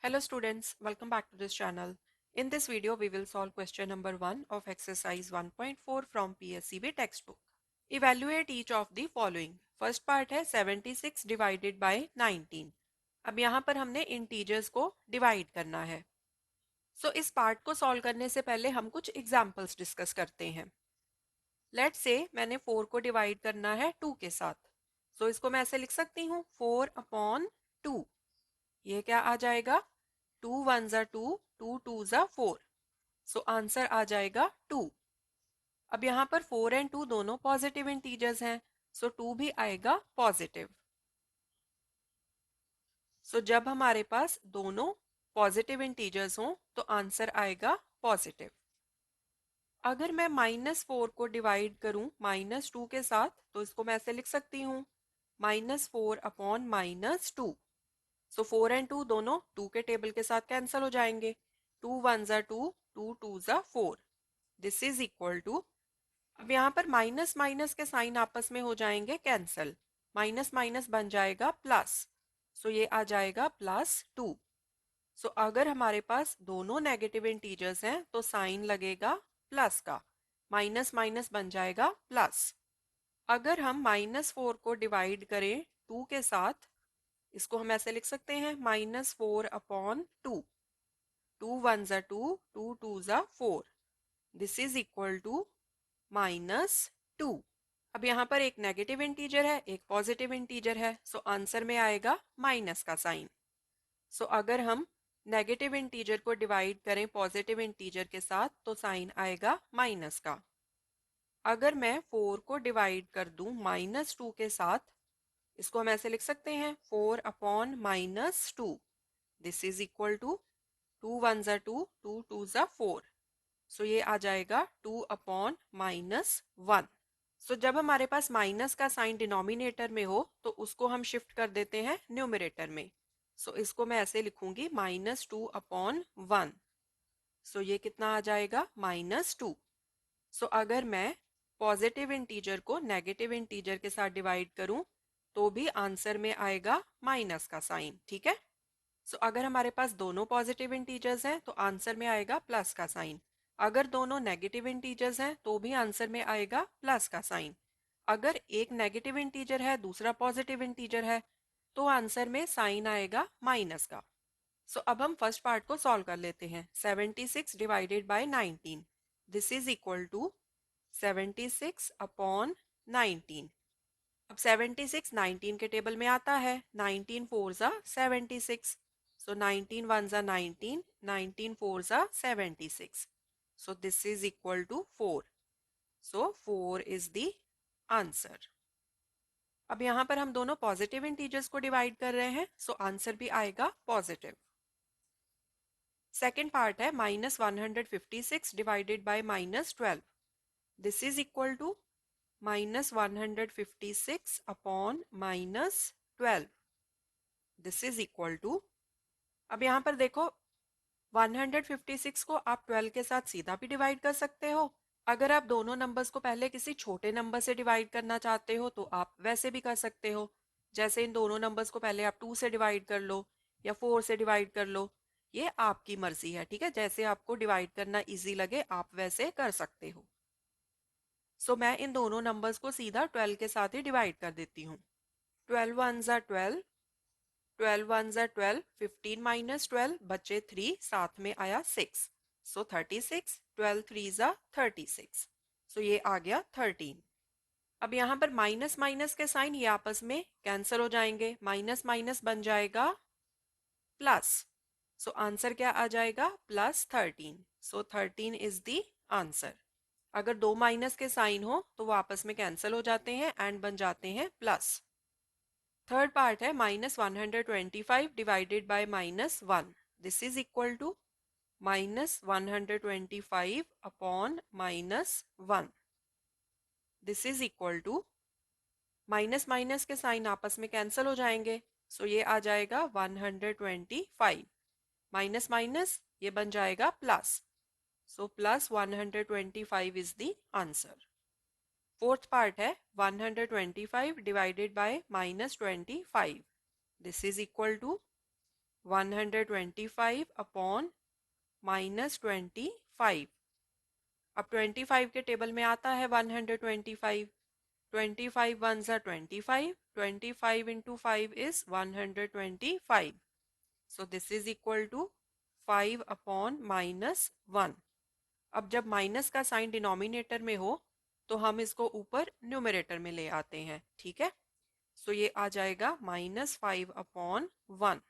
Hello students, welcome back to this channel. In this video, we will solve question number 1 of exercise 1.4 from PSCB textbook. Evaluate each of the following. First part है 76 divided by 19. अब यहाँ पर हमने integers को divide करना है. इस part को सॉल्व करने से पहले हम कुछ एग्जाम्पल्स डिस्कस करते हैं. लेट्स से मैंने 4 को डिवाइड करना है 2 के साथ. इसको मैं ऐसे लिख सकती हूँ 4/2. ये क्या आ जाएगा 2 1 ज़ा 2, 2 2 ज़ा 4. आंसर आ जाएगा 2. अब यहाँ पर 4 एंड 2 दोनों पॉजिटिव इंटीजर्स हैं, 2 भी आएगा पॉजिटिव. जब हमारे पास दोनों पॉजिटिव इंटीजर्स हों तो आंसर आएगा पॉजिटिव. अगर मैं -4 को डिवाइड करूं -2 के साथ तो इसको मैं ऐसे लिख सकती हूँ -4/-2. 4 एंड 2 दोनों 2 के टेबल के साथ कैंसिल हो जाएंगे. 2 1 ज़ा 2, 2 2 ज़ा 4. दिस इज इक्वल टू, अब यहाँ पर माइनस माइनस के साइन आपस में हो जाएंगे कैंसिल. माइनस माइनस बन जाएगा प्लस. ये आ जाएगा +2. अगर हमारे पास दोनों नेगेटिव इंटीजर्स हैं तो साइन लगेगा प्लस का. माइनस माइनस बन जाएगा प्लस. अगर हम -4 को डिवाइड करें 2 के साथ, इसको हम ऐसे लिख सकते हैं -4/2. 2 1 ज़ा 2, 2 2 ज़ा 4. This is equal to -2. अब यहाँ पर एक नेगेटिव इंटीजर है, एक पॉजिटिव इंटीजर है, आंसर में आएगा माइनस का साइन. अगर हम नेगेटिव इंटीजर को डिवाइड करें पॉजिटिव इंटीजर के साथ तो साइन आएगा माइनस का. अगर मैं 4 को डिवाइड कर दूं -2 के साथ, इसको हम ऐसे लिख सकते हैं 4/-2. दिस इज इक्वल टू 2 1 ज़ा 2, 2 2 ज़ा 4. ये आ जाएगा 2/-1. जब हमारे पास माइनस का साइन डिनोमिनेटर में हो तो उसको हम शिफ्ट कर देते हैं न्यूमरेटर में. इसको मैं ऐसे लिखूंगी -2/1. ये कितना आ जाएगा -2. अगर मैं पॉजिटिव इंटीजर को नेगेटिव इंटीजर के साथ डिवाइड करूं तो भी आंसर में आएगा माइनस का साइन. ठीक है. अगर हमारे पास दोनों पॉजिटिव इंटीजर्स हैं तो आंसर में आएगा प्लस का साइन. अगर दोनों नेगेटिव इंटीजर्स हैं तो भी आंसर में आएगा प्लस का साइन. अगर एक नेगेटिव इंटीजर है दूसरा पॉजिटिव इंटीजर है तो आंसर में साइन आएगा माइनस का. अब हम फर्स्ट पार्ट को सॉल्व कर लेते हैं. 76 divided by 19. This is equal to 76/19. अब 76 19 के टेबल में आता है. 19 4 ज़ा 76. 19 1 ज़ा 19, 19 4 ज़ा 76. This is equal to 4. 4 is the answer. अब यहाँ पर हम दोनों पॉजिटिव इंटीजर्स को डिवाइड कर रहे हैं, आंसर भी आएगा पॉजिटिव. सेकेंड पार्ट है -156 divided by -12. This is equal to -156/-12. This is equal to, अब यहाँ पर देखो 156 को आप 12 के साथ सीधा भी डिवाइड कर सकते हो. अगर आप दोनों नंबर्स को पहले किसी छोटे नंबर से डिवाइड करना चाहते हो तो आप वैसे भी कर सकते हो. जैसे इन दोनों नंबर्स को पहले आप 2 से डिवाइड कर लो या 4 से डिवाइड कर लो. ये आपकी मर्जी है. ठीक है, जैसे आपको डिवाइड करना इजी लगे आप वैसे कर सकते हो. मैं इन दोनों नंबर्स को सीधा 12 के साथ ही डिवाइड कर देती हूँ. 12 1 ज़ा 12, 12 1 ज़ा 12, 15 - 12 बचे 3, साथ में आया 6. 36. 12 3 ज़ा 36. ये आ गया 13. अब यहाँ पर माइनस माइनस के साइन ये आपस में कैंसिल हो जाएंगे. माइनस माइनस बन जाएगा प्लस. आंसर क्या आ जाएगा +13. 13 इज द आंसर. अगर दो माइनस के साइन हो तो वो आपस में कैंसिल हो जाते हैं एंड बन जाते हैं प्लस. थर्ड पार्ट है -125 divided by -1. This is equal to -125/-1. This is equal to, minus minus के साइन आपस में कैंसिल हो जाएंगे. ये आ जाएगा 125. माइनस माइनस ये बन जाएगा plus. +125 is the answer. Fourth part है 125 divided by -25. This is equal to 125 upon -25। अब 25 के टेबल में आता है 125। 25 वन ज़ा 25, 25 into 5 is 125। So this is equal to 5 upon -1। अब जब माइनस का साइन डिनोमिनेटर में हो तो हम इसको ऊपर न्यूमरेटर में ले आते हैं, ठीक है। सो ये आ जाएगा -5 upon 1।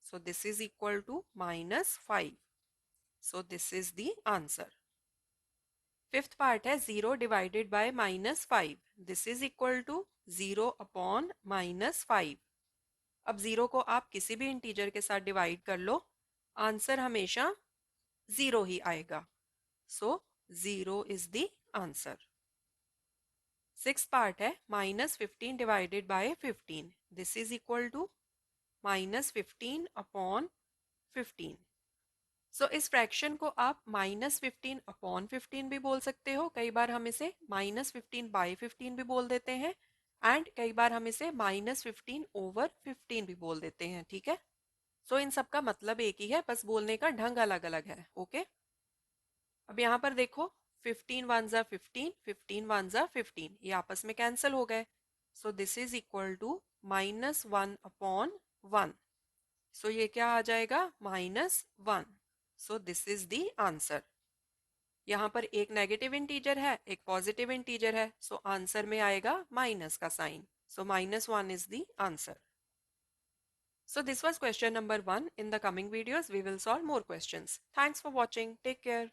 So this is equal to -5। So this is the answer. Fifth part है 0 divided by -5। This is equal to 0 upon -5। अब 0 को आप किसी भी इंटीजर के साथ डिवाइड कर लो, आंसर हमेशा 0 ही आएगा। So 0 is the answer. Six part है -15 divided by 15। This is equal to -15 upon 15। So इस फ्रैक्शन को आप -15 अपॉन 15 भी बोल सकते हो, कई बार हम इसे -15 बाई 15 भी बोल देते हैं, एंड कई बार हम इसे -15 ओवर 15 भी बोल देते हैं, ठीक है। सो इन सब का मतलब एक ही है, बस बोलने का ढंग अलग अलग है, ओके। अब यहाँ पर देखो 15 वन ज़ा 15, 15 वन ज़ा 15, ये आपस में कैंसिल हो गए। So this is equal to -1 upon 1। So ये क्या आ जाएगा -1। So this is the answer. यहाँ पर एक नेगेटिव इंटीजर है, एक पॉजिटिव इंटीजर है, सो आंसर में आएगा माइनस का sign. So -1 is the answer. So this was question number 1. In the coming videos, we will solve more questions. Thanks for watching. Take care.